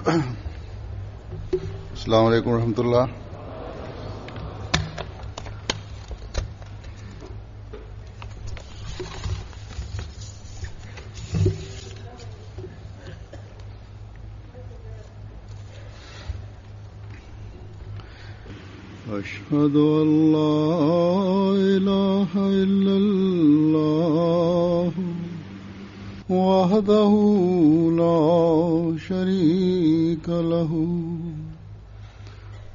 Assalamualaikum warahmatullah. أشهد أن لا إله إلا الله وحده لا شريك له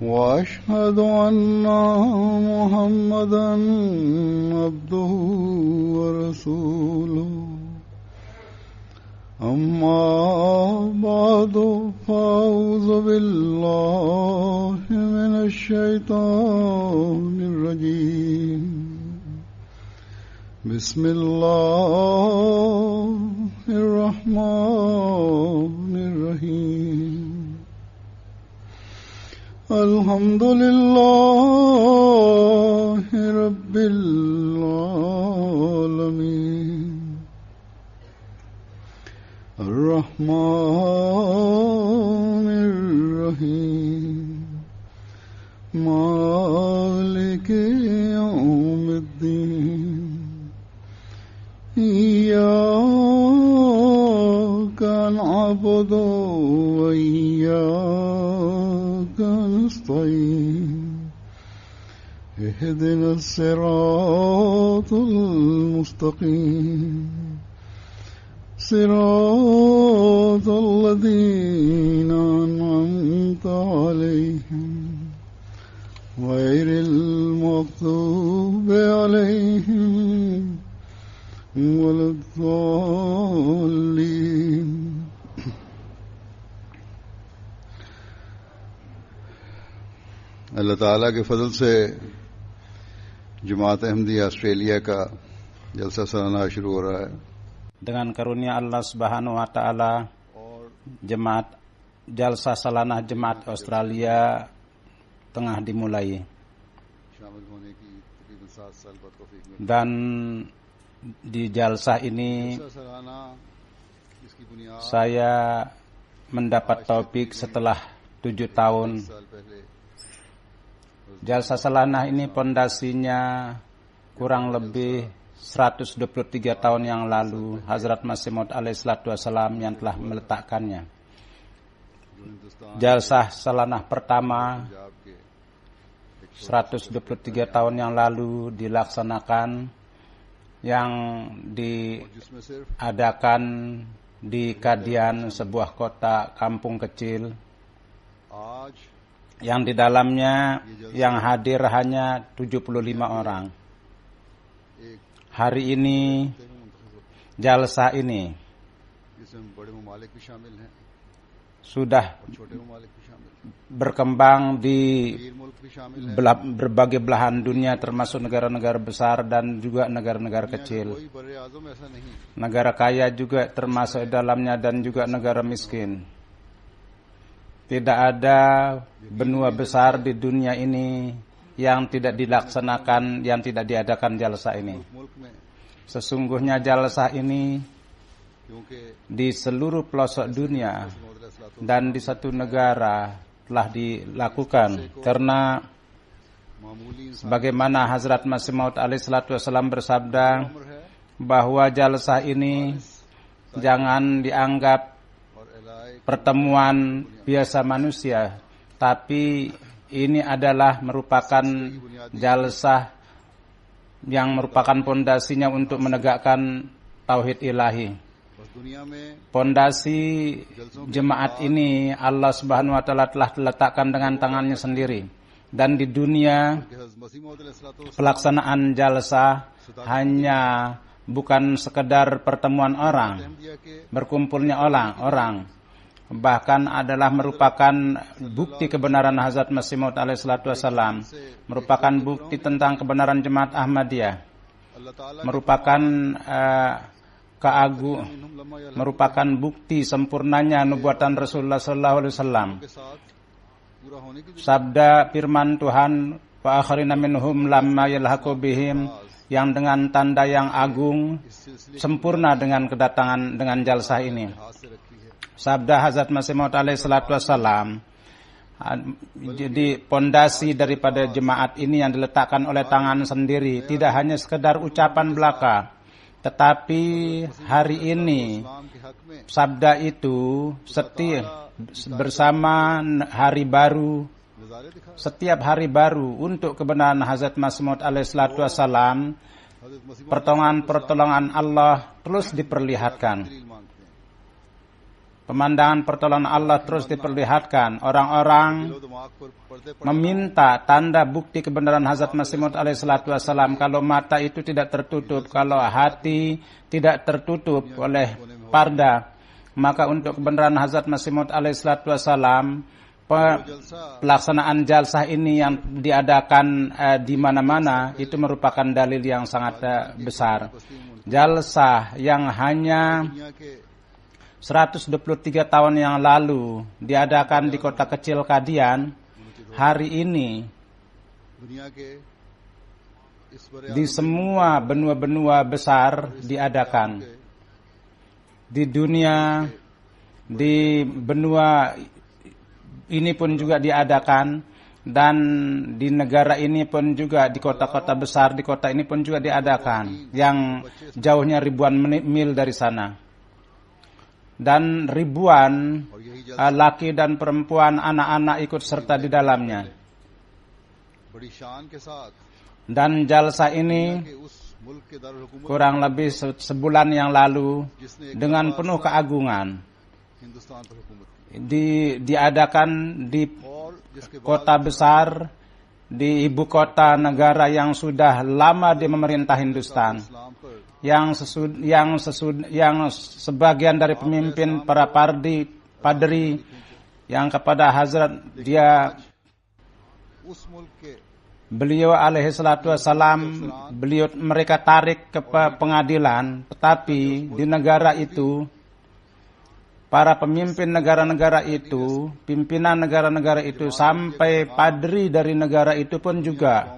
وأشهد أن محمدا عبده ورسوله أما بعد فأعوذ بالله من الشيطان الرجيم بسم الله الرحمن الرحيم الحمد لله رب العالمين الرحمن الرحيم مالك يوم الدين إياك نعبد وإياك نستعين اهدنا الصراط المستقيم صراط الذين أنعمت عليهم غير المغضوب عليهم ولا الضالين. अल्लाह ताला के फजल से जमात अहमदिया ऑस्ट्रेलिया का जलसा सालाना शुरू हो रहा है. Dengan karunia Allah Subhanahu wa taala, jemaat jalsa salanah jemaat Australia tengah dimulai. Dan di jalsa ini saya mendapat taufik setelah 7 tahun. Jalsa salanah ini pondasinya kurang lebih 123 tahun yang lalu Hazrat Masih Maud alaihissalatu wassalam yang telah meletakkannya. Jalsah salanah pertama 123 tahun yang lalu dilaksanakan yang diadakan di Kadian, sebuah kota kampung kecil yang di dalamnya yang hadir hanya 75 orang. Hari ini jalsa ini sudah berkembang di berbagai belahan dunia, termasuk negara-negara besar dan juga negara-negara kecil. Negara kaya juga termasuk dalamnya dan juga negara miskin. Tidak ada benua besar di dunia ini yang tidak dilaksanakan, yang tidak diadakan jalsa ini. Sesungguhnya jalsa ini di seluruh pelosok dunia dan di satu negara telah dilakukan, karena sebagaimana Hazrat Masih Maud alaihissalatu wassalam bersabda bahwa jalsa ini jangan dianggap pertemuan biasa manusia, tapi ini adalah merupakan jalsah yang merupakan pondasinya untuk menegakkan tauhid ilahi. Pondasi jemaat ini Allah Subhanahu wa taala telah letakkan dengan tangannya sendiri. Dan di dunia pelaksanaan jalsah hanya bukan sekedar pertemuan orang, berkumpulnya orang, bahkan adalah merupakan bukti kebenaran Hazrat Masih Maud alaihissalatu wassalam, merupakan bukti tentang kebenaran jemaat Ahmadiyah, merupakan merupakan bukti sempurnanya nubuatan Rasulullah sallallahu alaihi wasallam. Sabda firman Tuhan, wa akharina minhum lamma yalhaqu bihim, yang dengan tanda yang agung sempurna dengan kedatangan dengan jalsah ini. sabda Hazrat Masih Maud alaihi salatu wassalam. Jadi pondasi daripada jemaat ini yang diletakkan oleh tangan sendiri, tidak hanya sekedar ucapan belaka, tetapi hari ini sabda itu bersama hari baru, setiap hari baru untuk kebenaran Hazrat Masih Maud alaihi salatu wassalam, pertolongan Allah terus diperlihatkan. Pemandangan pertolongan Allah terus diperlihatkan. Orang-orang meminta tanda bukti kebenaran Hazrat Masih Maud alaihi salatu wassalam. Kalau mata itu tidak tertutup, kalau hati tidak tertutup oleh parda, maka untuk kebenaran Hazrat Masih Maud alaihi salatu wassalam, pelaksanaan jalsah ini yang diadakan di mana-mana itu merupakan dalil yang sangat besar. Jalsah yang hanya 123 tahun yang lalu diadakan di kota kecil Qadian, hari ini di semua benua-benua besar diadakan. Di dunia, di benua ini pun juga diadakan, dan di negara ini pun juga, di kota-kota besar, di kota ini pun juga diadakan, yang jauhnya ribuan mil dari sana. Dan ribuan laki dan perempuan, anak-anak ikut serta di dalamnya. Dan jalsa ini kurang lebih sebulan yang lalu dengan penuh keagungan diadakan di kota besar, di ibu kota negara yang sudah lama di memerintah Hindustan, yang sebagian dari pemimpin para padri yang kepada Hazrat beliau alaihi salatu wassalam, mereka tarik ke pengadilan, tetapi di negara itu para pemimpin negara-negara itu, pimpinan negara-negara itu, sampai padri dari negara itu pun juga,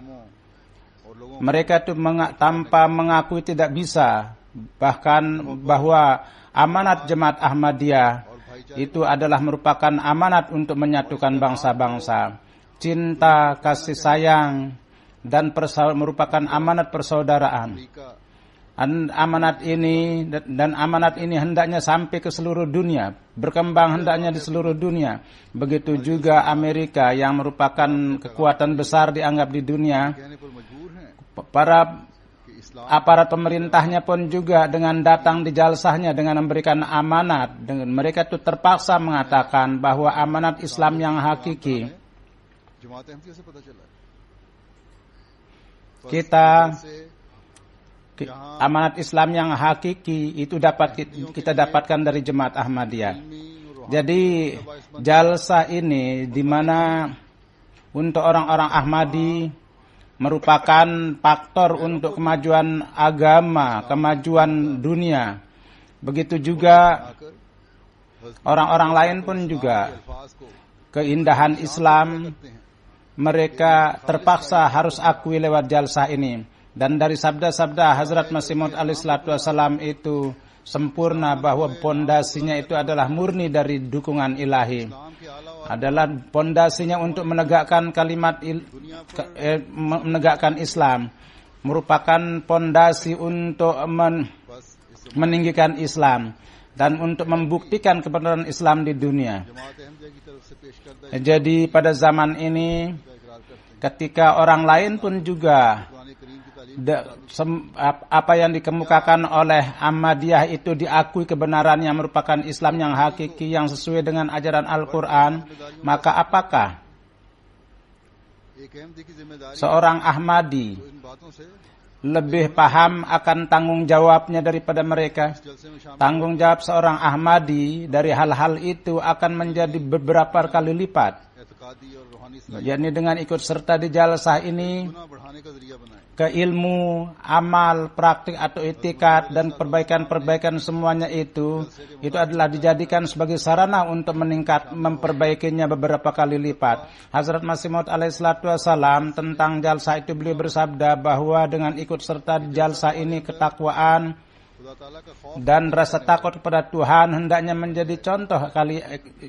mereka itu tanpa mengakui tidak bisa, bahkan bahwa amanat Jemaat Ahmadiyah itu adalah merupakan amanat untuk menyatukan bangsa-bangsa. Cinta, kasih sayang, dan merupakan amanat persaudaraan. Amanat ini hendaknya sampai ke seluruh dunia, berkembang hendaknya di seluruh dunia. Begitu juga Amerika yang merupakan kekuatan besar dianggap di dunia. Para aparat pemerintahnya pun juga dengan datang di jalsahnya dengan memberikan amanat, dengan mereka itu terpaksa mengatakan bahwa amanat Islam yang hakiki, amanat Islam yang hakiki itu dapat kita dapatkan dari Jemaat Ahmadiyah. Jadi jalsah ini di mana untuk orang-orang Ahmadi merupakan faktor untuk kemajuan agama, kemajuan dunia. Begitu juga orang-orang lain pun juga keindahan Islam mereka terpaksa harus akui lewat jalsah ini. Dan dari sabda-sabda Hazrat Masih Maud alaihi salatu wassalam itu sempurna, bahwa pondasinya itu adalah murni dari dukungan ilahi, adalah pondasinya untuk menegakkan menegakkan Islam, merupakan pondasi untuk meninggikan Islam dan untuk membuktikan kebenaran Islam di dunia. Jadi pada zaman ini, ketika orang lain pun juga apa yang dikemukakan oleh Ahmadiyah itu diakui kebenarannya merupakan Islam yang hakiki, yang sesuai dengan ajaran Al-Quran, maka apakah seorang Ahmadi lebih paham akan tanggung jawabnya daripada mereka? Tanggung jawab seorang Ahmadi dari hal-hal itu akan menjadi beberapa kali lipat, yakni dengan ikut serta di jalsah ini, ke ilmu, amal, praktik atau etikat dan perbaikan-perbaikan semuanya itu adalah dijadikan sebagai sarana untuk memperbaikinya beberapa kali lipat. Hazrat Masih Maud alaihi salatu wassalam tentang jalsah itu beliau bersabda bahwa dengan ikut serta di jalsah ini ketakwaan dan rasa takut kepada Tuhan hendaknya menjadi contoh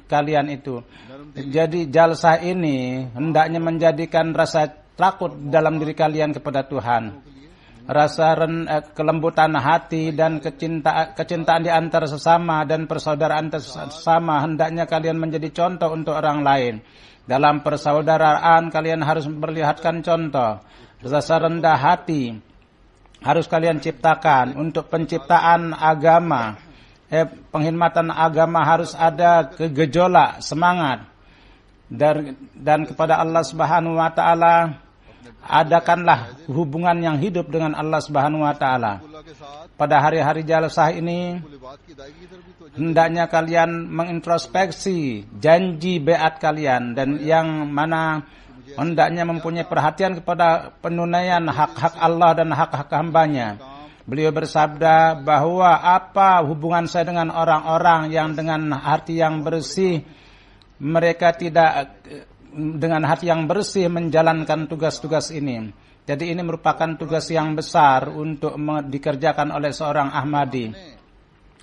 kalian itu. Jadi jalsah ini hendaknya menjadikan rasa takut dalam diri kalian kepada Tuhan, rasa kelembutan hati dan kecintaan di antara sesama dan persaudaraan sesama hendaknya kalian menjadi contoh untuk orang lain. Dalam persaudaraan kalian harus memperlihatkan contoh. Rasa rendah hati harus kalian ciptakan. Untuk penciptaan agama, penghormatan agama harus ada gejolak semangat. Dan kepada Allah Subhanahu wa taala, adakanlah hubungan yang hidup dengan Allah Subhanahu wa taala. Pada hari-hari jalsah ini hendaknya kalian mengintrospeksi janji beat kalian, dan yang mana hendaknya mempunyai perhatian kepada penunaian hak-hak Allah dan hak-hak hambanya. Beliau bersabda bahwa apa hubungan saya dengan orang-orang yang dengan hati yang bersih, mereka tidak dengan hati yang bersih menjalankan tugas-tugas ini. Jadi ini merupakan tugas yang besar untuk dikerjakan oleh seorang Ahmadi.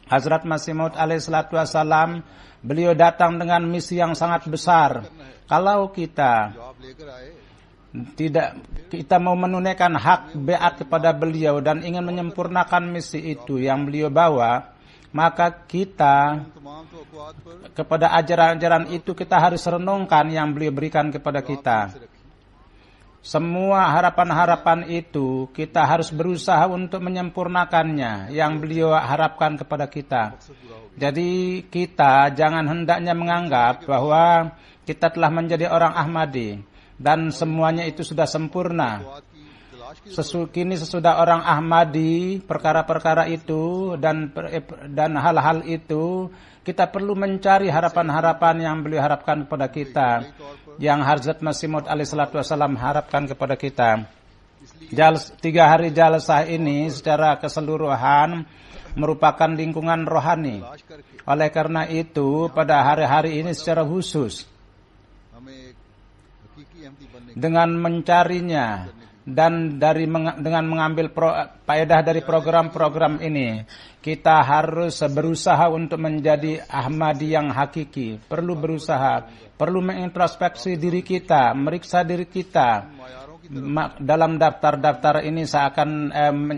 Hazrat Masih Maud alaihissalatu wassalam, beliau datang dengan misi yang sangat besar. Kalau kita mau menunaikan hak beat kepada beliau dan ingin menyempurnakan misi itu yang beliau bawa, maka kita kepada ajaran-ajaran itu kita harus renungkan yang beliau berikan kepada kita. Semua harapan-harapan itu kita harus berusaha untuk menyempurnakannya yang beliau harapkan kepada kita. Jadi kita jangan hendaknya menganggap bahwa kita telah menjadi orang Ahmadi dan semuanya itu sudah sempurna. Kini sesudah orang Ahmadi, perkara-perkara itu dan hal-hal itu, kita perlu mencari harapan-harapan yang beliau harapkan kepada kita, yang Hazrat Masih Maud alaihissalatu wassalam harapkan kepada kita. 3 hari jalsah ini secara keseluruhan merupakan lingkungan rohani. Oleh karena itu, pada hari-hari ini secara khusus, dengan mencarinya dan dengan mengambil faedah dari program-program ini, kita harus berusaha untuk menjadi Ahmadi yang hakiki. Perlu berusaha, perlu mengintrospeksi diri kita, meriksa diri kita. Dalam daftar-daftar ini saya akan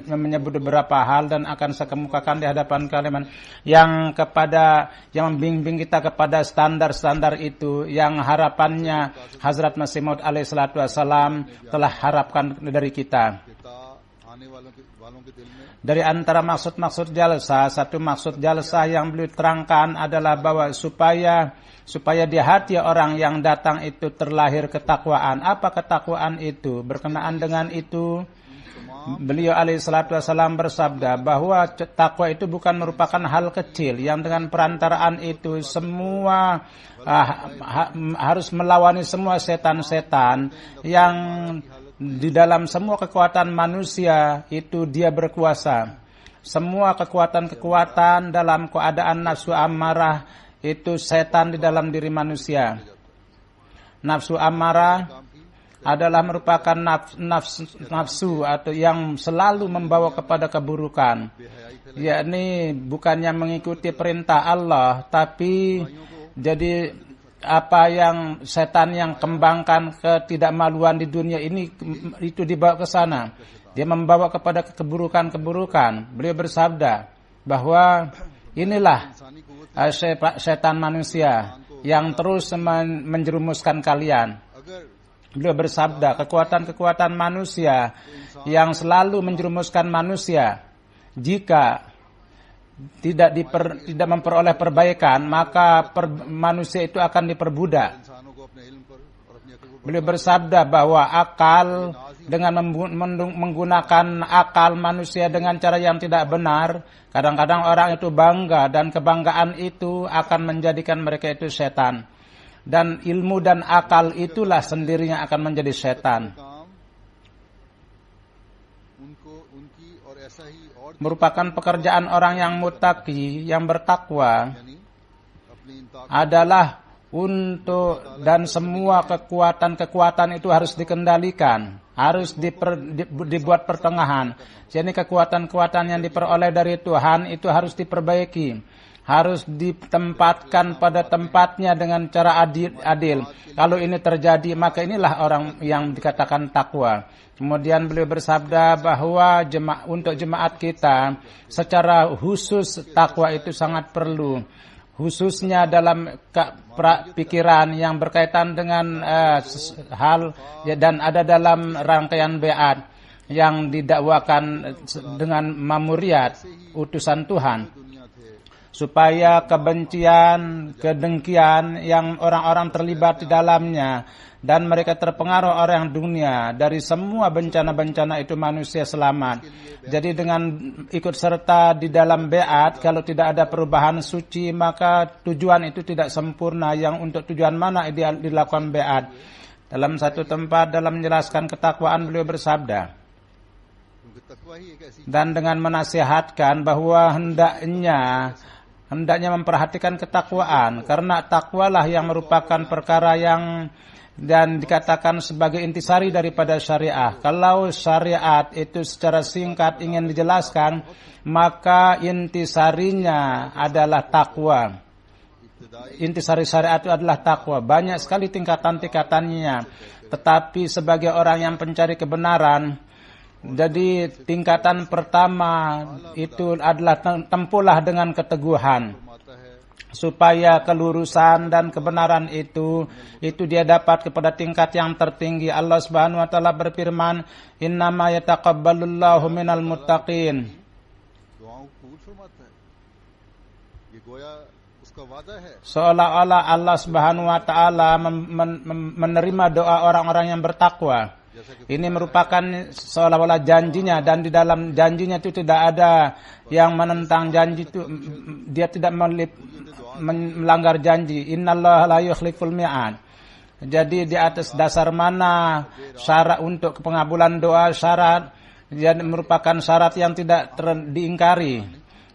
menyebut beberapa hal dan akan saya kemukakan di hadapan kalian yang membimbing kita kepada standar-standar itu yang harapannya Hazrat Masih Maud alaihissalatu wassalam telah harapkan dari kita. Dari antara maksud-maksud jalsah, satu maksud jalsah yang beliau terangkan adalah bahwa supaya di hati orang yang datang itu terlahir ketakwaan. Apa ketakwaan itu? Berkenaan dengan itu, beliau alaihissalatu wassalam bersabda bahwa takwa itu bukan merupakan hal kecil yang dengan perantaraan itu semua harus melawani semua setan-setan yang di dalam semua kekuatan manusia itu dia berkuasa. Semua kekuatan-kekuatan dalam keadaan nafsu amarah itu setan di dalam diri manusia. Nafsu amarah adalah merupakan nafsu atau yang selalu membawa kepada keburukan, yakni bukannya mengikuti perintah Allah, tapi jadi apa yang setan yang kembangkan ketidakmaluan di dunia ini itu dibawa ke sana. Dia membawa kepada keburukan-keburukan. Beliau bersabda bahwa inilah setan manusia yang terus menjerumuskan kalian. Beliau bersabda, kekuatan-kekuatan manusia yang selalu menjerumuskan manusia, jika tidak memperoleh perbaikan, maka manusia itu akan diperbudak. Beliau bersabda bahwa akal, dengan menggunakan akal manusia dengan cara yang tidak benar, kadang-kadang orang itu bangga dan kebanggaan itu akan menjadikan mereka itu setan. Dan ilmu dan akal itulah sendirinya akan menjadi setan. Merupakan pekerjaan orang yang muttaqi, yang bertakwa, adalah untuk dan semua kekuatan-kekuatan itu harus dikendalikan. harus dibuat pertengahan. Jadi kekuatan-kekuatan yang diperoleh dari Tuhan itu harus diperbaiki, harus ditempatkan pada tempatnya dengan cara adil. Kalau ini terjadi, maka inilah orang yang dikatakan takwa. Kemudian beliau bersabda bahwa untuk jemaat kita secara khusus takwa itu sangat perlu, khususnya dalam pikiran yang berkaitan dengan hal dan ada dalam rangkaian beat yang didakwakan dengan mamuriat utusan Tuhan, supaya kebencian, kedengkian yang orang-orang terlibat di dalamnya dan mereka terpengaruh orang dunia dari semua bencana-bencana itu manusia selamat. Jadi dengan ikut serta di dalam beat, kalau tidak ada perubahan suci, maka tujuan itu tidak sempurna. Yang untuk tujuan mana dilakukan beat? Dalam satu tempat dalam menjelaskan ketakwaan beliau bersabda, dan dengan menasihatkan bahwa hendaknya memperhatikan ketakwaan, karena takwalah yang merupakan perkara yang dan dikatakan sebagai intisari daripada syariah. Kalau syariat itu secara singkat ingin dijelaskan, maka intisarinya adalah takwa. Intisari syariat itu adalah takwa. Banyak sekali tingkatan-tingkatannya, tetapi sebagai orang yang pencari kebenaran, jadi tingkatan pertama itu adalah tempuhlah dengan keteguhan, supaya kelurusan dan kebenaran itu dia dapat kepada tingkat yang tertinggi. Allah Subhanahu wa taala berfirman, "Innama yataqabbalullahu minal muttaqin." Seolah-olah Allah Subhanahu wa taala menerima doa orang-orang yang bertakwa. Ini merupakan seolah-olah janjinya, dan di dalam janjinya itu tidak ada yang menentang janji itu. Dia tidak melanggar janji. Innallaha la yukhliful mi'ad. Jadi di atas dasar mana syarat untuk pengabulan doa, syarat yang merupakan syarat yang tidak diingkari,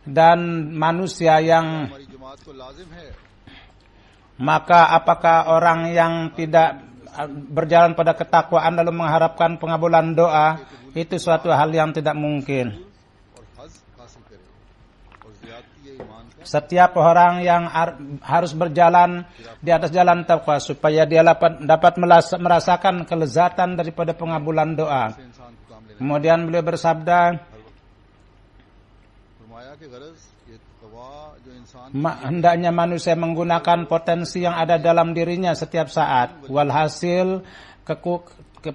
dan manusia yang, maka apakah orang yang tidak berjalan pada ketakwaan lalu mengharapkan pengabulan doa, itu suatu hal yang tidak mungkin. Setiap orang yang harus berjalan di atas jalan takwa supaya dia dapat merasakan kelezatan daripada pengabulan doa. Kemudian beliau bersabda, hendaknya manusia menggunakan potensi yang ada dalam dirinya setiap saat. Walhasil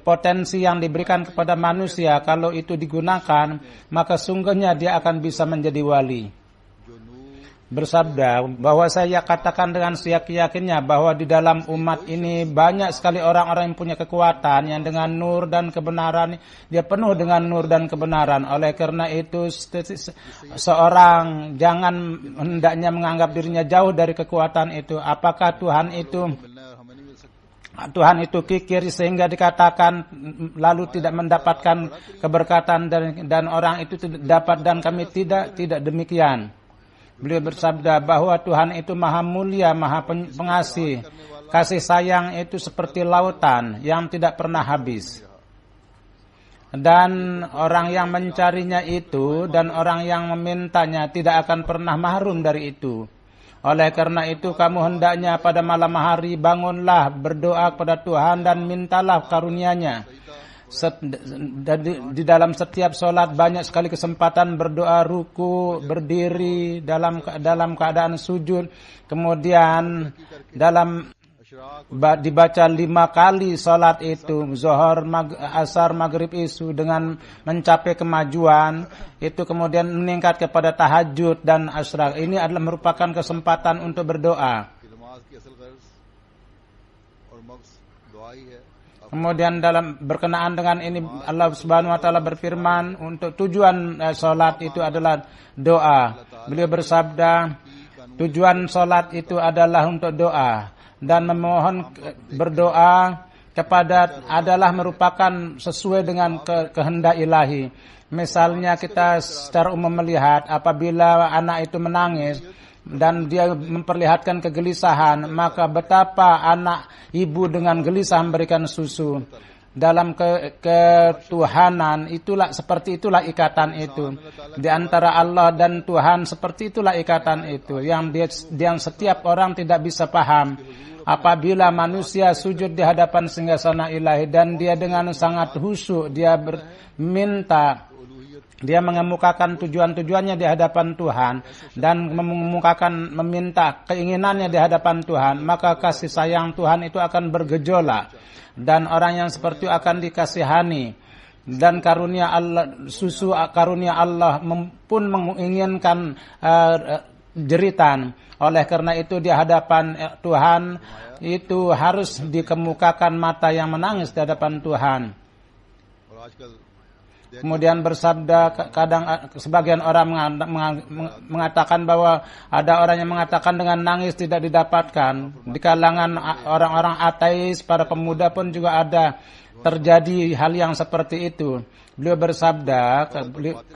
potensi yang diberikan kepada manusia, kalau itu digunakan, maka sungguhnya dia akan bisa menjadi wali. Bersabda bahwa saya katakan dengan seyakin-yakinnya bahwa di dalam umat ini banyak sekali orang-orang yang punya kekuatan yang dengan nur dan kebenaran, dia penuh dengan nur dan kebenaran. Oleh karena itu seorang jangan hendaknya menganggap dirinya jauh dari kekuatan itu. Apakah Tuhan itu kikir sehingga dikatakan lalu tidak mendapatkan keberkatan dan orang itu tidak dapat dan kami tidak demikian. Beliau bersabda bahwa Tuhan itu maha mulia, maha pengasih. Kasih sayang itu seperti lautan yang tidak pernah habis. Dan orang yang mencarinya itu dan orang yang memintanya tidak akan pernah mahrum dari itu. Oleh karena itu kamu hendaknya pada malam hari bangunlah, berdoa kepada Tuhan dan mintalah karunia-Nya. Di dalam setiap solat banyak sekali kesempatan berdoa, ruku, berdiri, dalam keadaan sujud. Kemudian dibaca 5 kali solat itu, zuhur, asar, maghrib, isya, dengan mencapai kemajuan itu, kemudian meningkat kepada tahajud dan asrak. Ini adalah merupakan kesempatan untuk berdoa. Kemudian dalam berkenaan dengan ini Allah Subhanahu wa taala berfirman untuk tujuan salat itu adalah doa. Beliau bersabda, tujuan salat itu adalah untuk doa, dan memohon berdoa kepada adalah merupakan sesuai dengan kehendak ilahi. Misalnya kita secara umum melihat apabila anak itu menangis dan dia memperlihatkan kegelisahan, maka betapa anak ibu dengan gelisah memberikan susu. dalam ketuhanan, itulah seperti itulah ikatan itu. Di antara Allah dan Tuhan seperti itulah ikatan itu yang setiap orang tidak bisa paham. Apabila manusia sujud di hadapan singgasana ilahi dan dia dengan sangat khusyuk dia meminta, dia mengemukakan tujuan-tujuannya di hadapan Tuhan dan meminta keinginannya di hadapan Tuhan, maka kasih sayang Tuhan itu akan bergejolak dan orang yang seperti itu akan dikasihani. Dan karunia Allah, karunia Allah pun menginginkan jeritan. Oleh karena itu di hadapan Tuhan itu harus dikemukakan mata yang menangis di hadapan Tuhan. Kemudian bersabda, kadang sebagian orang mengatakan bahwa ada orang yang mengatakan dengan nangis tidak didapatkan. Di kalangan orang-orang ateis, para pemuda pun juga ada terjadi hal yang seperti itu. Beliau bersabda,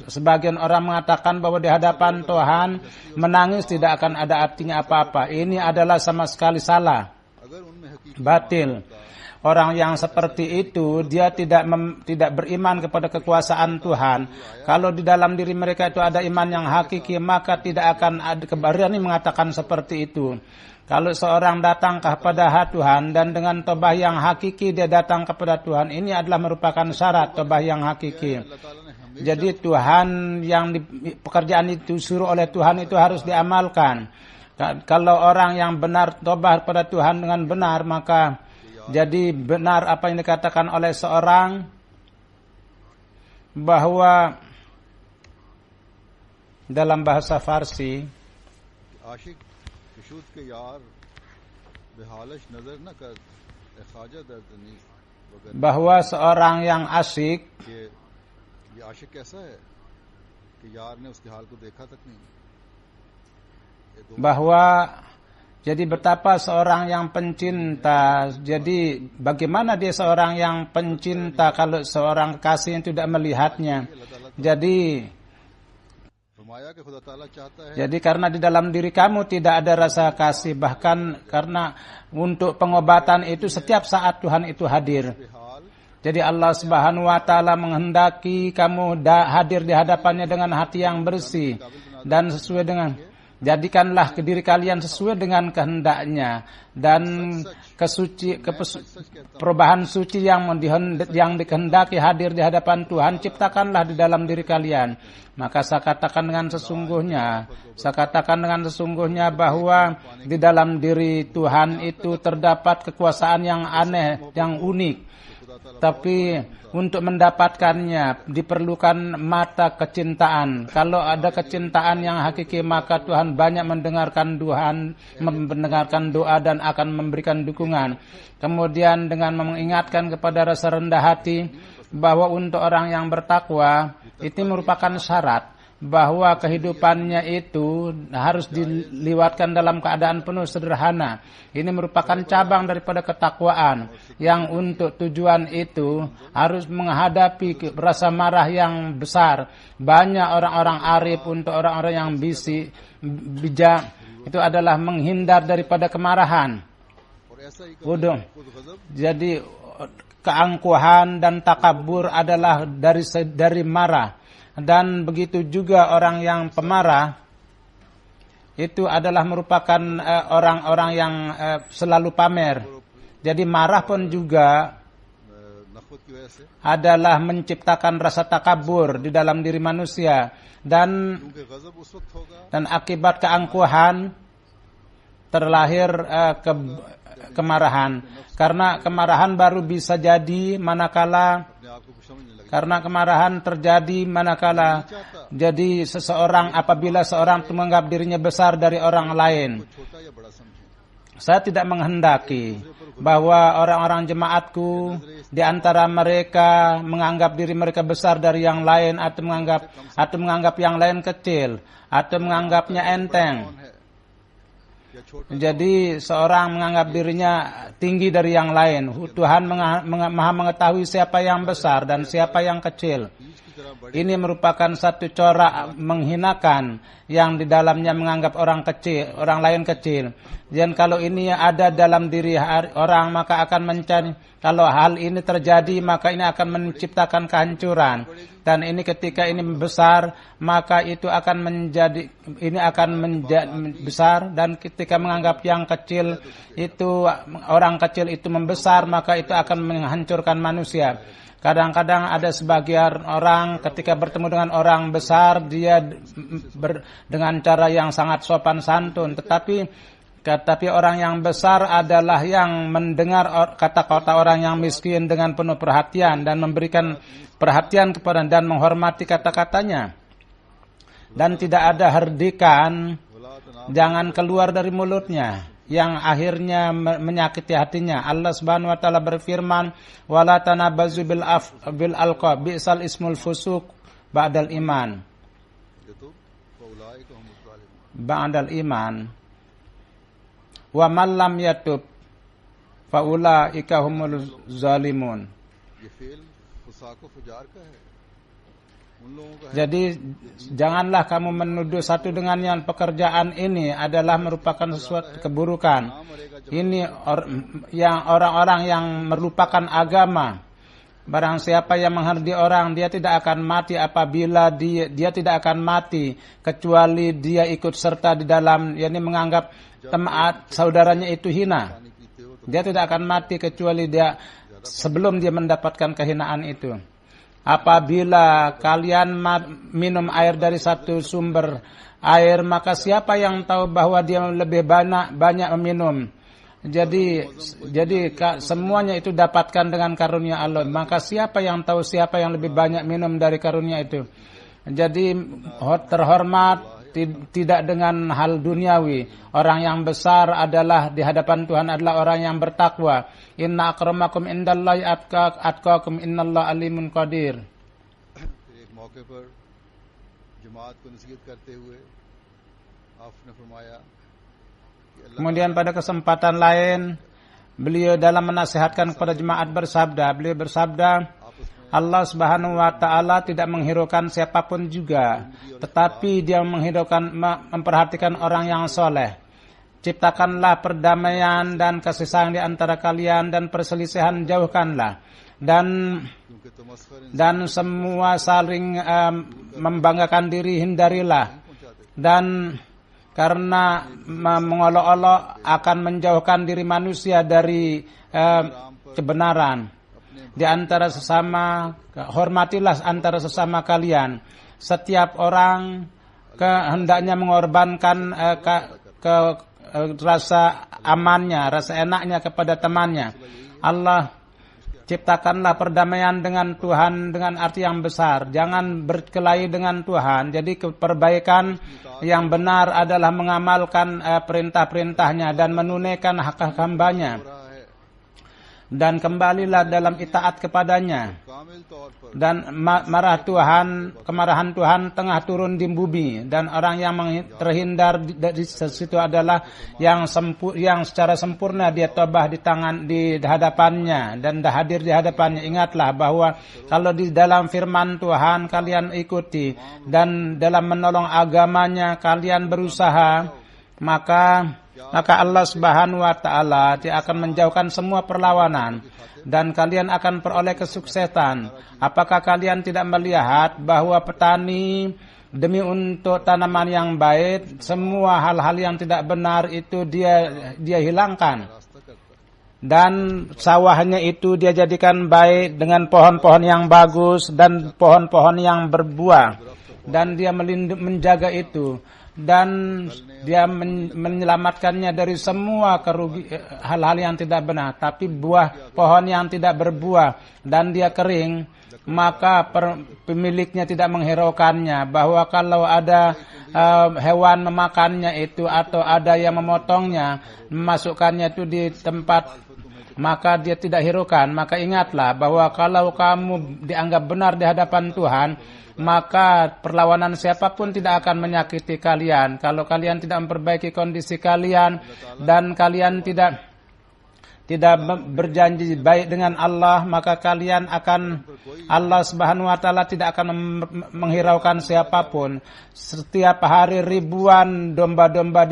sebagian orang mengatakan bahwa di hadapan Tuhan menangis tidak akan ada artinya apa-apa. Ini adalah sama sekali salah, batil. Orang yang seperti itu dia tidak beriman kepada kekuasaan Tuhan. Kalau di dalam diri mereka itu ada iman yang hakiki, maka tidak akan ada berani mengatakan seperti itu. Kalau seorang datang kepada Tuhan dan dengan tobah yang hakiki dia datang kepada Tuhan, ini adalah merupakan syarat tobah yang hakiki. Jadi Tuhan yang pekerjaan itu suruh oleh Tuhan itu harus diamalkan. Kalau orang yang benar tobah kepada Tuhan dengan benar, maka jadi benar apa yang dikatakan oleh seorang bahwa dalam bahasa Farsi bahwa seorang yang asyik bahwa jadi betapa seorang yang pencinta, jadi bagaimana dia seorang yang pencinta kalau seorang kekasih yang tidak melihatnya. Jadi karena di dalam diri kamu tidak ada rasa kasih, bahkan karena untuk pengobatan itu setiap saat Tuhan itu hadir. Jadi Allah Subhanahu wa taala menghendaki kamu hadir di hadapannya dengan hati yang bersih dan sesuai dengan, jadikanlah diri kalian sesuai dengan kehendaknya dan perubahan suci yang dikehendaki hadir di hadapan Tuhan ciptakanlah di dalam diri kalian. Maka saya katakan dengan sesungguhnya bahwa di dalam diri Tuhan itu terdapat kekuasaan yang aneh, yang unik. Tapi untuk mendapatkannya diperlukan mata kecintaan. Kalau ada kecintaan yang hakiki, maka Tuhan banyak mendengarkan doa dan akan memberikan dukungan. Kemudian dengan mengingatkan kepada rasa rendah hati bahwa untuk orang yang bertakwa itu merupakan syarat bahwa kehidupannya itu harus diliwatkan dalam keadaan penuh sederhana. Ini merupakan cabang daripada ketakwaan yang untuk tujuan itu harus menghadapi rasa marah yang besar. Banyak orang-orang arif, untuk orang-orang yang bijak itu adalah menghindar daripada kemarahan. Jadi keangkuhan dan takabur adalah dari marah. Dan begitu juga orang yang pemarah itu adalah merupakan orang-orang yang selalu pamer. Jadi marah pun juga adalah menciptakan rasa takabur di dalam diri manusia, dan akibat keangkuhan terlahir kemarahan. Karena kemarahan baru bisa jadi karena kemarahan terjadi manakala jadi apabila seorang itu menganggap dirinya besar dari orang lain. Saya tidak menghendaki bahwa orang-orang jemaatku di antara mereka menganggap diri mereka besar dari yang lain atau menganggap yang lain kecil atau menganggapnya enteng. Jadi seorang menganggap dirinya tinggi dari yang lain. Tuhan maha mengetahui siapa yang besar dan siapa yang kecil. Ini merupakan satu corak menghinakan yang di dalamnya menganggap orang lain kecil. Dan kalau ini ada dalam diri orang, maka akan mencari. Kalau hal ini terjadi, maka ini akan menciptakan kehancuran. Dan ini ketika ini besar, maka itu akan menjadi besar. Dan ketika menganggap yang kecil itu, orang kecil itu membesar, maka itu akan menghancurkan manusia. Kadang-kadang ada sebagian orang ketika bertemu dengan orang besar, dia dengan cara yang sangat sopan santun. Tetapi orang yang besar adalah yang mendengar kata-kata orang yang miskin dengan penuh perhatian dan memberikan perhatian kepada dan menghormati kata-katanya. Dan tidak ada herdikan, jangan keluar dari mulutnya, yang akhirnya menyakiti hatinya. Allah Subhanahu wa taala berfirman, "Wala tanabazu bil alqab, bi'sal ismul fusuq ba'dal iman." Ba'dal iman. Wa man lam yatub fa ulaika humul zalimun. Jadi janganlah kamu menuduh satu dengan yang pekerjaan ini adalah merupakan sesuatu keburukan. Ini yang orang-orang yang merupakan agama. Barang siapa yang menghardi orang, dia tidak akan mati apabila dia tidak akan mati kecuali dia ikut serta di dalam, yakni menganggap saudaranya itu hina. Dia tidak akan mati kecuali dia sebelum dia mendapatkan kehinaan itu. Apabila kalian minum air dari satu sumber air, maka siapa yang tahu bahwa dia lebih banyak meminum. Jadi semuanya itu dapatkan dengan karunia Allah. Maka siapa yang tahu siapa yang lebih banyak minum dari karunia itu. Jadi terhormat tidak dengan hal duniawi. Orang yang besar adalah di hadapan Tuhan adalah orang yang bertakwa. Inna akramakum indallahi atqakum innallaha alimun qadir. एक मौके पर जमात को नसीहत करते हुए आपने फरमाया. Kemudian pada kesempatan lain beliau dalam menasihatkan kepada jemaat beliau bersabda, Allah Subhanahu wa taala tidak menghiraukan siapapun juga, tetapi dia memperhatikan orang yang soleh. Ciptakanlah perdamaian dan kasih sayang di antara kalian dan perselisihan jauhkanlah. Dan semua saling membanggakan diri hindarilah. Dan karena mengolok-olok akan menjauhkan diri manusia dari kebenaran. Di antara sesama, hormatilah antara sesama kalian. Setiap orang hendaknya mengorbankan rasa amannya, rasa enaknya kepada temannya. Allah ciptakanlah perdamaian dengan Tuhan dengan arti yang besar. Jangan berkelahi dengan Tuhan. Jadi perbaikan yang benar adalah mengamalkan perintah-perintahnya dan menunaikan hak-hak hambanya. Dan kembalilah dalam itaat kepadanya. Dan kemarahan Tuhan tengah turun di bumi. Dan orang yang terhindar dari situ adalah yang secara sempurna dia tobah di hadapannya dan hadir di hadapannya. Ingatlah bahwa kalau di dalam firman Tuhan kalian ikuti dan dalam menolong agamanya kalian berusaha, maka Allah Subhanahu wa taala dia akan menjauhkan semua perlawanan dan kalian akan peroleh kesuksesan. Apakah kalian tidak melihat bahwa petani demi untuk tanaman yang baik, semua hal-hal yang tidak benar itu dia hilangkan. Dan sawahnya itu dia jadikan baik dengan pohon-pohon yang bagus dan pohon-pohon yang berbuah. Dan dia menjaga itu. Dan dia menyelamatkannya dari semua hal-hal yang tidak benar. Tapi buah pohon yang tidak berbuah dan dia kering, maka pemiliknya tidak menghiraukannya. Bahwa kalau ada hewan memakannya itu atau ada yang memotongnya, memasukkannya itu di tempat, maka dia tidak hiraukan. Maka ingatlah bahwa kalau kamu dianggap benar di hadapan Tuhan, maka perlawanan siapapun tidak akan menyakiti kalian. Kalau kalian tidak memperbaiki kondisi kalian dan kalian tidak tidak berjanji baik dengan Allah, maka kalian akan, Allah Subhanahu wa taala tidak akan menghiraukan siapapun. Setiap hari ribuan domba-domba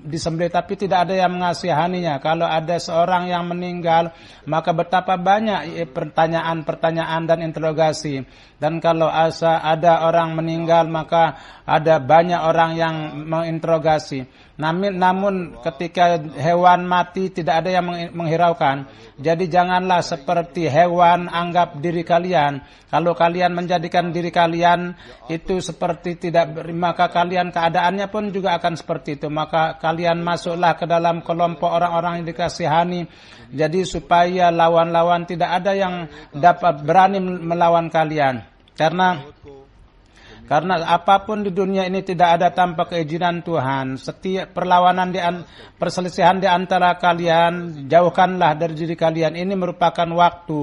disembelih tapi tidak ada yang mengasihaninya. Kalau ada seorang yang meninggal, maka betapa banyak pertanyaan-pertanyaan dan interogasi. Dan kalau ada orang meninggal, maka ada banyak orang yang menginterogasi. Namun ketika hewan mati tidak ada yang menghiraukan. Jadi janganlah seperti hewan anggap diri kalian. Kalau kalian menjadikan diri kalian itu seperti tidak, maka kalian keadaannya pun juga akan seperti itu. Maka kalian masuklah ke dalam kelompok orang-orang yang dikasihani. Jadi supaya lawan-lawan tidak ada yang dapat berani melawan kalian. Karena apapun di dunia ini tidak ada tanpa keizinan Tuhan. Setiap perselisihan di antara kalian, jauhkanlah dari diri kalian. Ini merupakan waktu.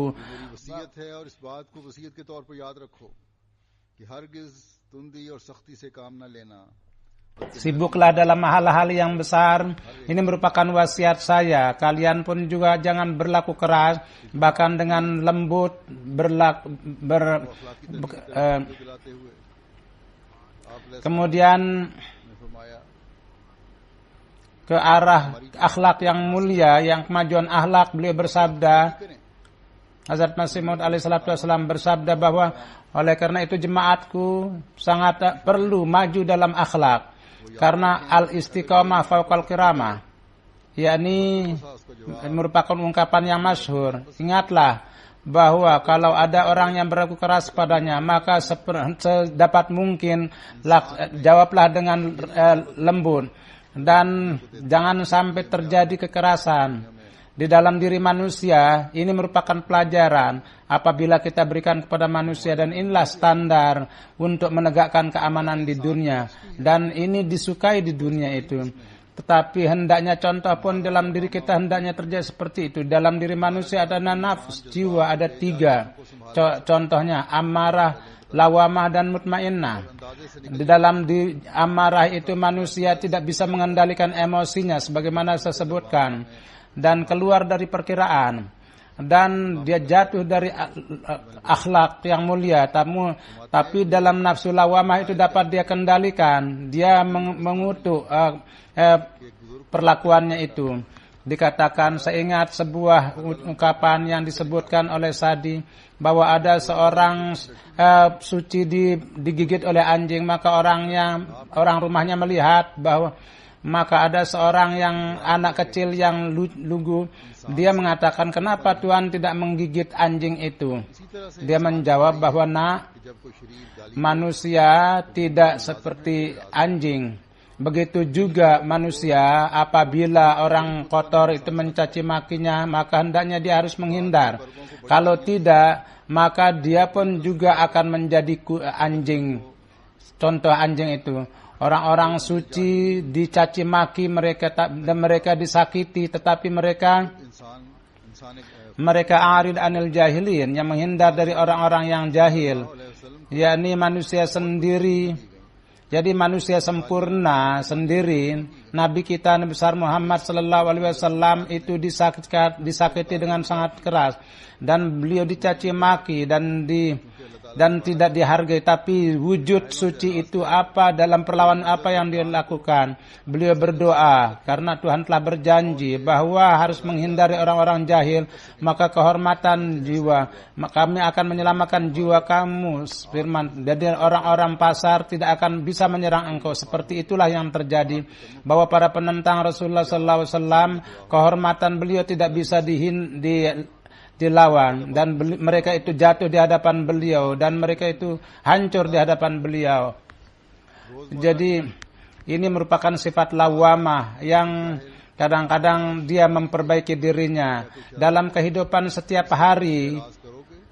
Sibuklah dalam hal-hal yang besar. Ini merupakan wasiat saya. Kalian pun juga jangan berlaku keras, bahkan dengan lembut kemudian ke arah akhlak yang mulia, yang kemajuan akhlak. Beliau bersabda, Hazrat Masih Maud alaihi salatu wasallam bersabda bahwa oleh karena itu jemaatku sangat perlu maju dalam akhlak, karena al-istiqamah fauqal kiramah, yakni merupakan ungkapan yang masyhur. Ingatlah bahwa kalau ada orang yang berlaku keras padanya, maka sedapat mungkin jawablah dengan lembut, dan jangan sampai terjadi kekerasan di dalam diri manusia. Ini merupakan pelajaran apabila kita berikan kepada manusia, dan inilah standar untuk menegakkan keamanan di dunia, dan ini disukai di dunia itu. Tetapi hendaknya contoh pun dalam diri kita hendaknya terjadi seperti itu. Dalam diri manusia ada nafs, jiwa, ada 3. Contohnya amarah, lawamah, dan mutmainnah. Di dalam amarah itu manusia tidak bisa mengendalikan emosinya sebagaimana saya sebutkan, dan keluar dari perkiraan, dan dia jatuh dari akhlak yang mulia. Tapi dalam nafsu lawamah itu dapat dia kendalikan, dia mengutuk perlakuannya itu. Dikatakan, saya ingat sebuah ungkapan yang disebutkan oleh Sadi, bahwa ada seorang suci digigit oleh anjing, maka orang rumahnya melihat bahwa, maka ada seorang yang anak kecil yang lugu, dia mengatakan, kenapa Tuhan tidak menggigit anjing itu? Dia menjawab bahwa, nak, manusia tidak seperti anjing. Begitu juga manusia, apabila orang kotor itu mencaci makinya, maka hendaknya dia harus menghindar. Kalau tidak, maka dia pun juga akan menjadi anjing. Contoh anjing itu, orang-orang suci dicaci maki, mereka disakiti, tetapi mereka arid anil jahilin, yang menghindar dari orang-orang yang jahil, yakni manusia sendiri. Jadi manusia sempurna sendiri, Nabi kita Nabi besar Muhammad sallallahu alaihi wasallam itu disakiti dengan sangat keras, dan beliau dicaci maki dan tidak dihargai. Tapi wujud suci itu apa? Dalam perlawanan apa yang dia lakukan? Beliau berdoa karena Tuhan telah berjanji bahwa harus menghindari orang-orang jahil, maka kehormatan jiwa, maka kami akan menyelamatkan jiwa kamu, firman. Jadi orang-orang pasar tidak akan bisa menyerang engkau. Seperti itulah yang terjadi, bahwa para penentang Rasulullah sallallahu alaihi wasallam, kehormatan beliau tidak bisa dilawan, dan mereka itu jatuh di hadapan beliau, dan mereka itu hancur di hadapan beliau. Jadi ini merupakan sifat lawamah yang kadang-kadang dia memperbaiki dirinya dalam kehidupan setiap hari.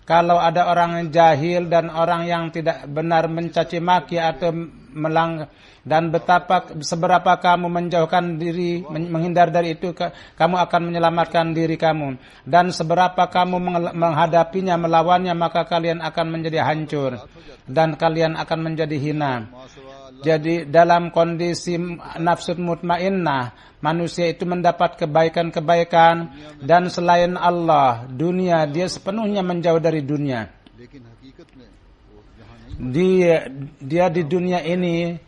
Kalau ada orang yang jahil dan orang yang tidak benar mencaci maki atau dan seberapa kamu menjauhkan diri, menghindar dari itu, kamu akan menyelamatkan diri kamu. Dan seberapa kamu menghadapinya, melawannya, maka kalian akan menjadi hancur dan kalian akan menjadi hina. Jadi dalam kondisi nafsu mutmainnah, manusia itu mendapat kebaikan-kebaikan, dan selain Allah, dunia, dia sepenuhnya menjauh dari dunia. Dia di dunia ini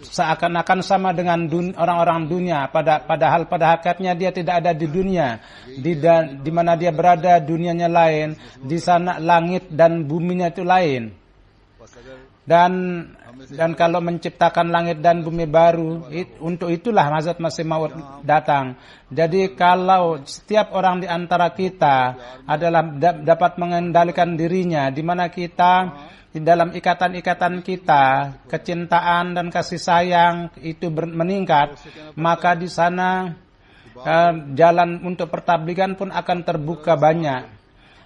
seakan-akan sama dengan orang-orang dunia, padahal pada hakikatnya dia tidak ada di dunia. Di mana dia berada, dunianya lain. Di sana langit dan buminya itu lain. Dan kalau menciptakan langit dan bumi baru, untuk itulah Hazrat Masih Maud datang. Jadi kalau setiap orang di antara kita adalah dapat mengendalikan dirinya, di mana kita di dalam ikatan-ikatan kita, kecintaan dan kasih sayang itu meningkat, maka di sana jalan untuk pertabligan pun akan terbuka banyak.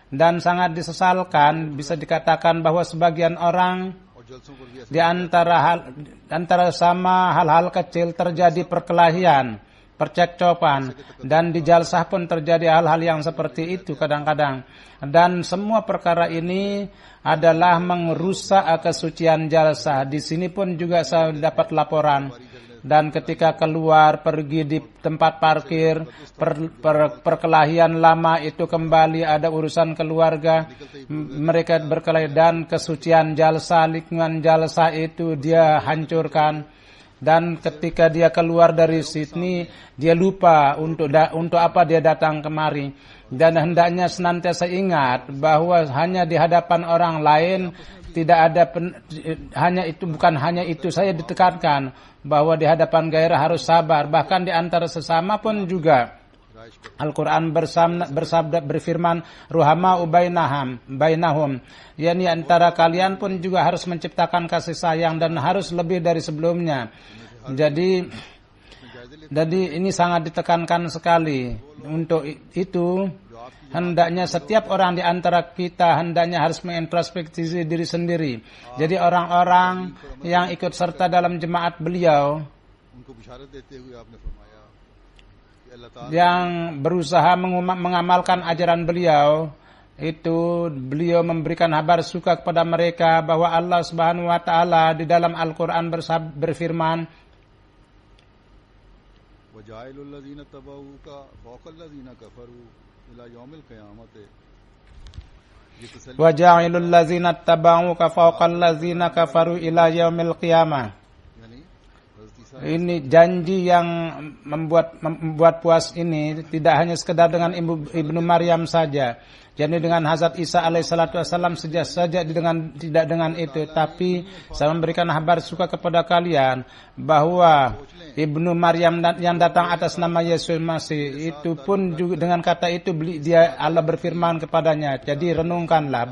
Dan sangat disesalkan, bisa dikatakan bahwa sebagian orang di antara sama hal-hal kecil terjadi perkelahian, percekcokan, dan di jalsah pun terjadi hal-hal yang seperti itu kadang-kadang. Dan semua perkara ini adalah merusak kesucian jalsah. Di sini pun juga saya dapat laporan. Dan ketika keluar pergi di tempat parkir, perkelahian lama itu kembali, ada urusan keluarga, mereka berkelahi, dan kesucian jalsa, lingkungan jalsa itu dia hancurkan. Dan ketika dia keluar dari sini, dia lupa untuk apa dia datang kemari. Dan hendaknya senantiasa ingat bahwa hanya di hadapan orang lain tidak ada bukan hanya itu saya ditekankan, bahwa di hadapan gairah harus sabar, bahkan di antara sesama pun juga. Al-Quran bersabda berfirman, ruhama bainahum, yakni antara kalian pun juga harus menciptakan kasih sayang dan harus lebih dari sebelumnya. Jadi ini sangat ditekankan sekali. Untuk itu hendaknya setiap orang di antara kita hendaknya harus mengintrospeksi diri sendiri. Jadi orang-orang yang ikut serta dalam jemaat beliau, yang berusaha mengamalkan ajaran beliau, itu beliau memberikan kabar suka kepada mereka bahwa Allah Subhanahu wa taala di dalam Al-Qur'an berfirman, "Waja'ilul ladzina tabauka fawqal ladzina kafaru ila yaumil qiyamah." Waja'ilul ladzina tabauka fawqal ladzina kafaru ila yaumil qiyamah. Ini janji yang membuat puas ini tidak hanya sekedar dengan Ibnu Maryam saja. Jadi dengan Hazrat Isa alaihissalatu wassalam saja tidak dengan itu, tapi saya memberikan kabar suka kepada kalian bahwa Ibnu Maryam yang datang atas nama Yesus Masih itu pun juga dengan kata itu Allah berfirman kepadanya. Jadi renungkanlah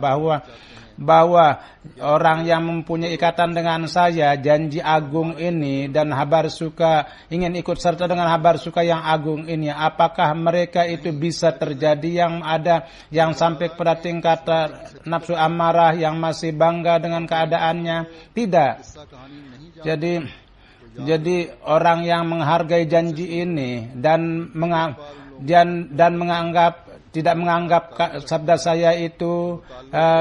bahwa orang yang mempunyai ikatan dengan saya, janji agung ini dan kabar suka, ingin ikut serta dengan kabar suka yang agung ini, apakah mereka itu bisa terjadi yang sampai kepada tingkat nafsu amarah yang masih bangga dengan keadaannya? Tidak. Jadi orang yang menghargai janji ini dan tidak menganggap sabda saya itu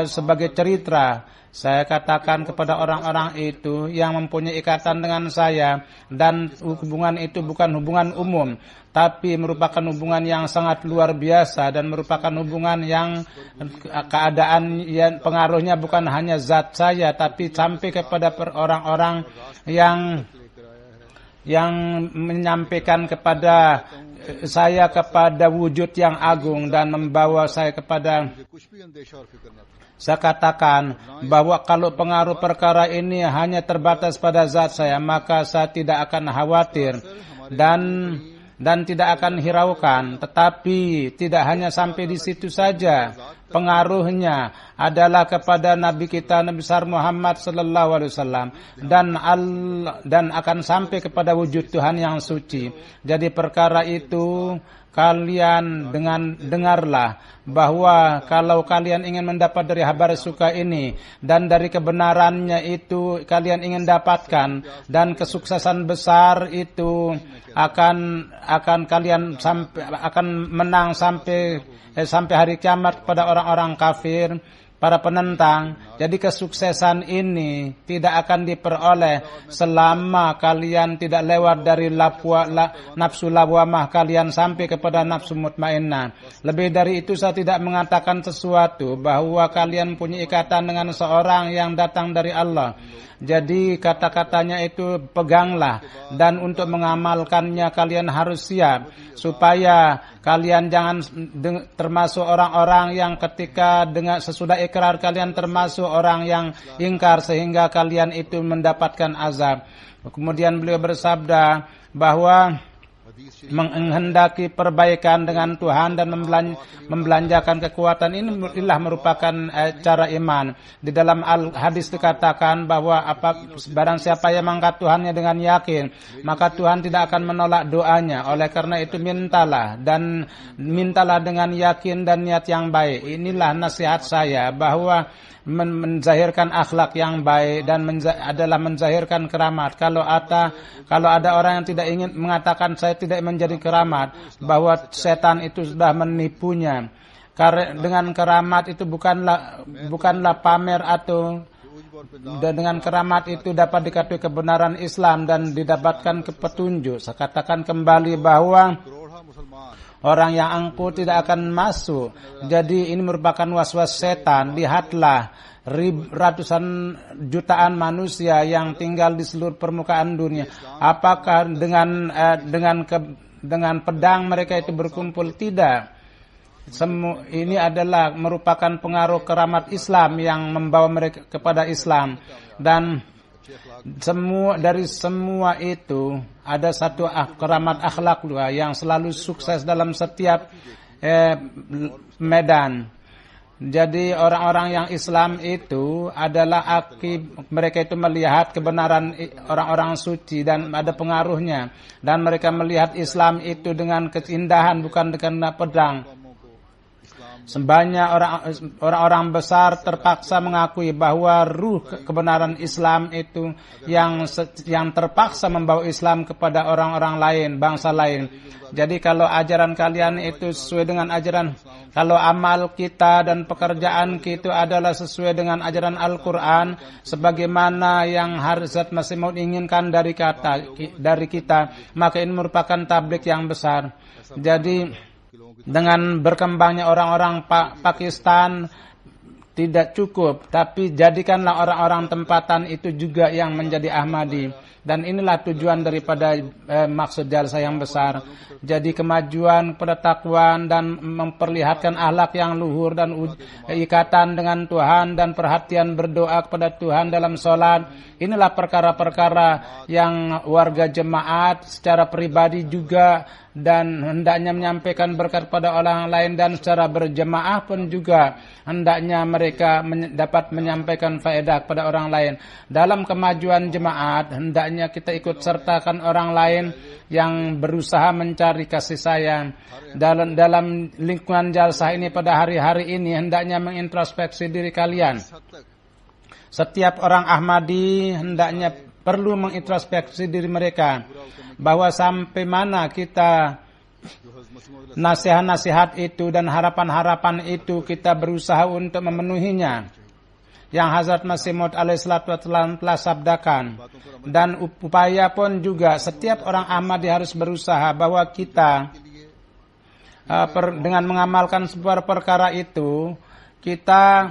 sebagai cerita. Saya katakan kepada orang-orang itu yang mempunyai ikatan dengan saya, dan hubungan itu bukan hubungan umum, tapi merupakan hubungan yang sangat luar biasa, dan merupakan hubungan yang keadaan yang pengaruhnya bukan hanya zat saya, tapi sampai kepada orang-orang yang menyampaikan kepada saya kepada wujud yang agung dan membawa saya kepada. Saya katakan bahwa kalau pengaruh perkara ini hanya terbatas pada zat saya, maka saya tidak akan khawatir dan tidak akan hiraukan. Tetapi tidak hanya sampai di situ saja. Pengaruhnya adalah kepada Nabi kita Nabi besar Muhammad sallallahu alaihi wasallam dan akan sampai kepada wujud Tuhan yang suci. Jadi perkara itu kalian dengarlah bahwa kalau kalian ingin mendapat dari kabar suka ini dan dari kebenarannya itu kalian ingin dapatkan, dan kesuksesan besar itu akan kalian akan menang sampai hari kiamat kepada orang-orang kafir, para penentang. Jadi kesuksesan ini tidak akan diperoleh selama kalian tidak lewat dari nafsu lawamah kalian sampai kepada nafsu mutmainnah. Lebih dari itu saya tidak mengatakan sesuatu bahwa kalian punya ikatan dengan seorang yang datang dari Allah. Jadi kata-katanya itu peganglah, dan untuk mengamalkannya kalian harus siap, supaya kalian jangan termasuk orang-orang yang ketika dengan sesudah ikrar kalian termasuk orang yang ingkar sehingga kalian itu mendapatkan azab. Kemudian beliau bersabda bahwa menghendaki perbaikan dengan Tuhan dan membelanjakan kekuatan ini merupakan cara iman. Di dalam hadis dikatakan bahwa barang siapa yang mengangkat Tuhannya dengan yakin, maka Tuhan tidak akan menolak doanya. Oleh karena itu mintalah dengan yakin dan niat yang baik. Inilah nasihat saya, bahwa menzahirkan akhlak yang baik dan adalah menzahirkan keramat. Kalau ada orang yang tidak ingin mengatakan saya tidak menjadi keramat, bahwa setan itu sudah menipunya. Karena dengan keramat itu bukanlah pamer, atau dengan keramat itu dapat diketahui kebenaran Islam dan didapatkan petunjuk. Saya katakan kembali bahwa orang yang angkuh tidak akan masuk. Jadi ini merupakan was-was setan. Lihatlah ratusan jutaan manusia yang tinggal di seluruh permukaan dunia. Apakah dengan pedang mereka itu berkumpul? Tidak. Ini adalah merupakan pengaruh keramat Islam yang membawa mereka kepada Islam. Dan dari semua itu ada satu keramat akhlak yang selalu sukses dalam setiap medan. Jadi orang-orang yang Islam itu adalah mereka itu melihat kebenaran orang-orang suci dan ada pengaruhnya, dan mereka melihat Islam itu dengan keindahan, bukan dengan pedang. Sebanyak orang-orang besar terpaksa mengakui bahwa ruh kebenaran Islam itu yang terpaksa membawa Islam kepada orang-orang lain, bangsa lain. Jadi kalau ajaran kalian itu sesuai dengan ajaran, kalau amal kita dan pekerjaan kita adalah sesuai dengan ajaran Al-Quran, sebagaimana yang Hazrat Masih Maud inginkan dari kita, maka ini merupakan tabligh yang besar. Jadi dengan berkembangnya orang-orang Pakistan tidak cukup, tapi jadikanlah orang-orang tempatan itu juga yang menjadi Ahmadi. Dan inilah tujuan daripada maksud jalsah yang besar. Jadi kemajuan pada takwaan dan memperlihatkan akhlak yang luhur dan ikatan dengan Tuhan dan perhatian berdoa kepada Tuhan dalam sholat. Inilah perkara-perkara yang warga jemaat secara pribadi juga dan hendaknya menyampaikan berkat pada orang lain, dan secara berjemaah pun juga hendaknya mereka dapat menyampaikan faedah kepada orang lain. Dalam kemajuan jemaat hendaknya kita ikut sertakan orang lain yang berusaha mencari kasih sayang. Dalam lingkungan jalsah ini pada hari-hari ini hendaknya mengintrospeksi diri kalian. Setiap orang Ahmadi hendaknya perlu mengintrospeksi diri mereka, bahwa sampai mana kita nasihat-nasihat itu dan harapan-harapan itu kita berusaha untuk memenuhinya, yang Hazrat Masih Maud alaihissalatu wassalam telah sabdakan. Dan upaya pun juga setiap orang Ahmadi harus berusaha bahwa kita dengan mengamalkan sebuah perkara itu, kita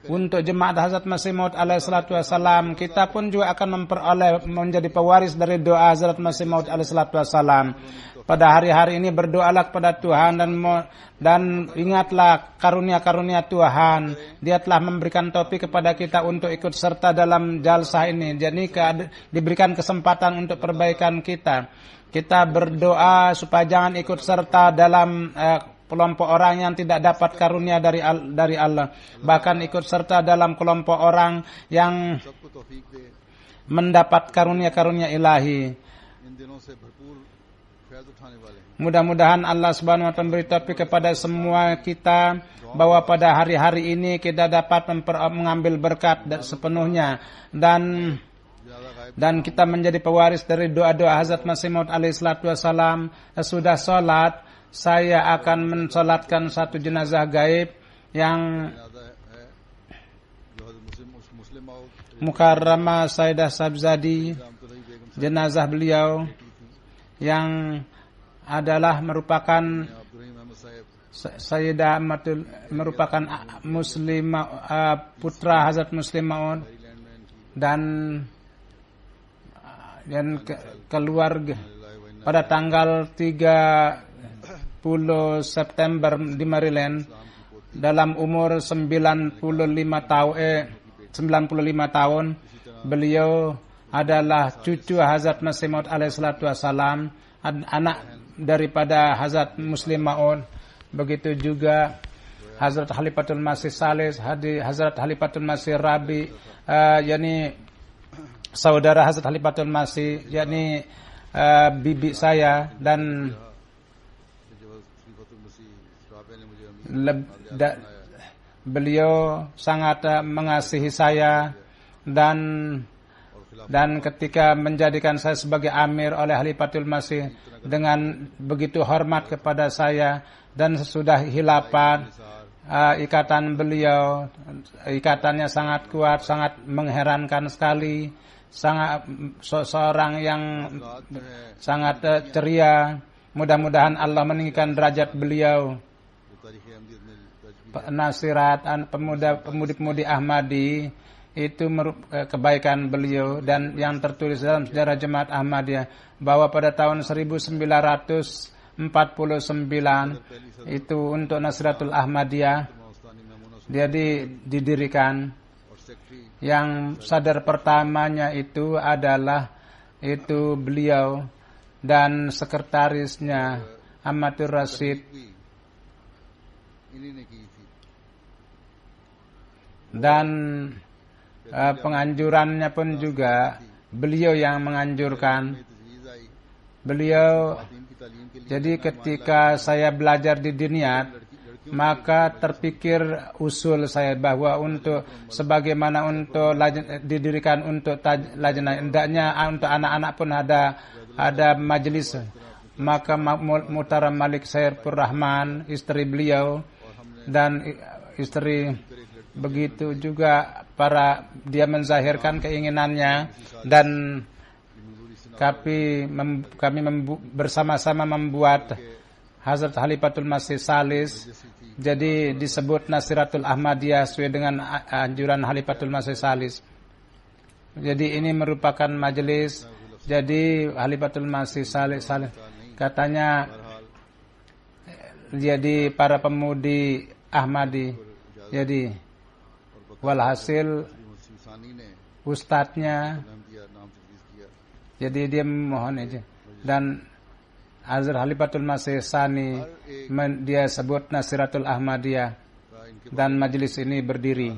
untuk jemaat Hazrat Masih Maud alaihissalatu wassalam, kita pun juga akan memperoleh menjadi pewaris dari doa Hazrat Masih Maud alaihissalatu wassalam. Pada hari-hari ini berdoalah kepada Tuhan dan ingatlah karunia-karunia Tuhan. Dia telah memberikan taufik kepada kita untuk ikut serta dalam jalsah ini. Jadi diberikan kesempatan untuk perbaikan kita. Kita berdoa supaya jangan ikut serta dalam kelompok orang yang tidak dapat karunia dari Allah. Bahkan ikut serta dalam kelompok orang yang mendapat karunia-karunia ilahi. Mudah-mudahan Allah Subhanahu wa taala beri taufik kepada semua kita bahwa pada hari-hari ini kita dapat mengambil berkat sepenuhnya dan kita menjadi pewaris dari doa-doa Hazrat Masih Maud alaihissalatu wassalam. Sesudah sholat, saya akan mensolatkan satu jenazah gaib yang Mukarramah Sayyidah Sabzadi, jenazah beliau yang adalah merupakan Sayyidah Amatul, merupakan muslimah, putra Hazrat Muslim Maud dan keluarga pada tanggal 30 September di Maryland dalam umur 95 tahun. Beliau adalah cucu Hazrat Masih Maud alaihissalatu wassalam, anak daripada Hazrat Muslim Maud. Begitu juga Hazrat Khalifatul Masih Salis, Hazrat Khalifatul Masih Rabi, yakni saudara Hazrat Khalifatul Masih, yakni bibi saya, dan beliau sangat mengasihi saya dan ketika menjadikan saya sebagai amir oleh Khalifatul Masih dengan begitu hormat kepada saya, dan sesudah hilafat ikatan beliau, ikatannya sangat kuat, sangat mengherankan sekali, sangat seorang yang sangat ceria. Mudah-mudahan Allah meninggikan derajat beliau. Nasirat pemudi Ahmadi itu kebaikan beliau, dan yang tertulis dalam sejarah Jemaat Ahmadiyah bahwa pada tahun 1949 itu untuk Nasratul Ahmadiyah dia didirikan. Yang sadar pertamanya itu adalah itu beliau dan sekretarisnya Ahmadur Rasyid, dan penganjurannya pun juga beliau yang menganjurkan. Beliau, jadi ketika saya belajar di Diniyat, maka terpikir usul saya bahwa untuk sebagaimana untuk didirikan untuk lajnah, hendaknya untuk anak-anak pun ada majelis. Maka Muhtaram Malik Saifur Rahman, istri beliau, dan istri begitu juga dia menzahirkan keinginannya, dan kami bersama-sama membuat Hazrat Khalifatul Masih Salis, jadi disebut Nasiratul Ahmadiyah sesuai dengan anjuran Khalifatul Masih Salis. Jadi ini merupakan majelis. Jadi Khalifatul Masih Salis katanya, jadi para pemudi Ahmadi, jadi walhasil ustadznya, jadi dia mohon aja, dan Hazrat Khalifatul Masih Sani dia sebut Nasiratul Ahmadiyah, dan majelis ini berdiri,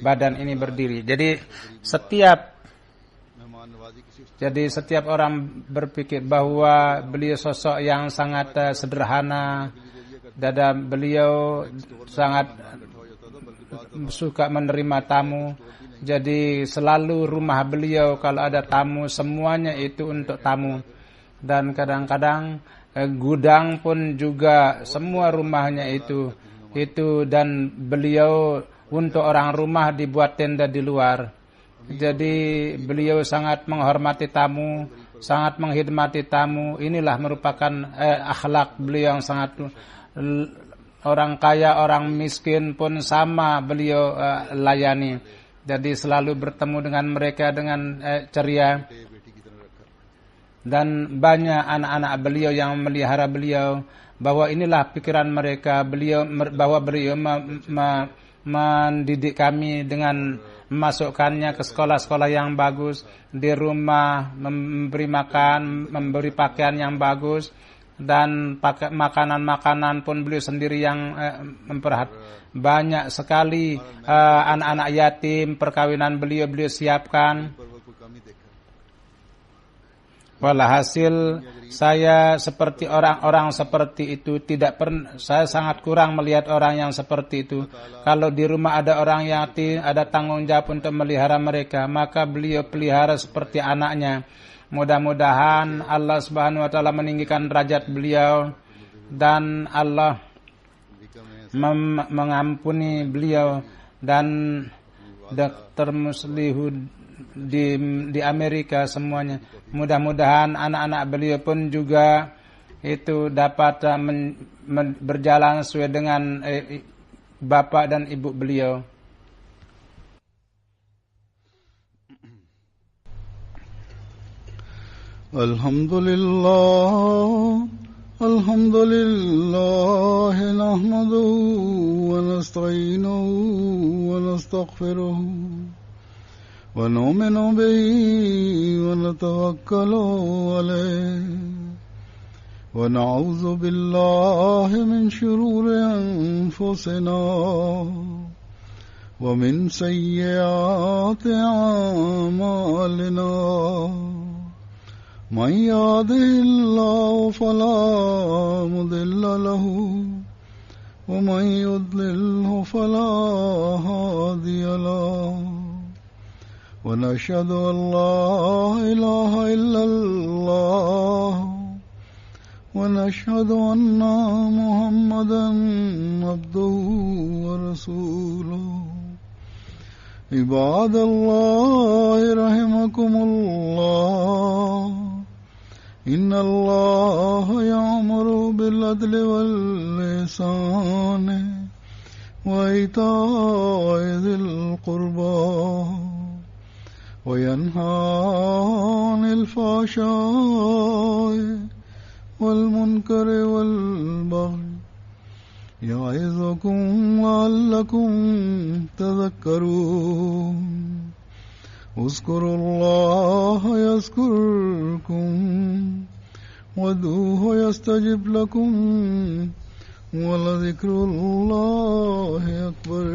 badan ini berdiri. Jadi setiap orang berpikir bahwa beliau sosok yang sangat sederhana, dan beliau sangat suka menerima tamu. Jadi selalu rumah beliau kalau ada tamu semuanya itu untuk tamu. Dan kadang-kadang gudang pun juga semua rumahnya itu, dan beliau untuk orang rumah dibuat tenda di luar. Jadi beliau sangat menghormati tamu, sangat menghormati tamu. Inilah merupakan akhlak beliau yang sangat, orang kaya, orang miskin pun sama beliau layani. Jadi selalu bertemu dengan mereka dengan ceria. Dan banyak anak-anak beliau yang memelihara beliau, bahwa inilah pikiran mereka, bahwa beliau mendidik kami dengan memasukkannya ke sekolah-sekolah yang bagus, di rumah memberi makan, memberi pakaian yang bagus, dan makanan-makanan pun beliau sendiri yang memperhatikan. Banyak sekali anak-anak yatim, perkawinan beliau siapkan. Walhasil saya seperti orang-orang seperti itu tidak pernah, saya sangat kurang melihat orang yang seperti itu. Kalau di rumah ada orang yatim, ada tanggung jawab untuk melihara mereka, maka beliau pelihara seperti anaknya. Mudah-mudahan Allah Subhanahu wa taala meninggikan derajat beliau, dan Allah mengampuni beliau, dan Dr. Muslihu di Amerika semuanya. Mudah-mudahan anak-anak beliau pun juga itu dapat berjalan sesuai dengan bapak dan ibu beliau. Alhamdulillah, alhamdulillah, nahmaduhu wa nasta'inuhu wa nastaghfiruhu wa nu'minu bihi wa natawakkalu alayhi wa na'udzu billahi min shururi anfusina wa min sayyiati a'malina. من يهده الله فلا مضل له ومن يضلله فلا هادي له ونشهد أن لا إله إلا الله ونشهد أن محمدا عبده ورسوله. عباد الله رحمكم الله، إن الله يأمر بالعدل والإحسان وإيتاء ذي القربى وينهى عن الفحشاء والمنكر والبغي يعظكم لعلكم تذكرون. اذكروا الله يذكركم وادعوه يستجب لكم ولذكر الله أكبر.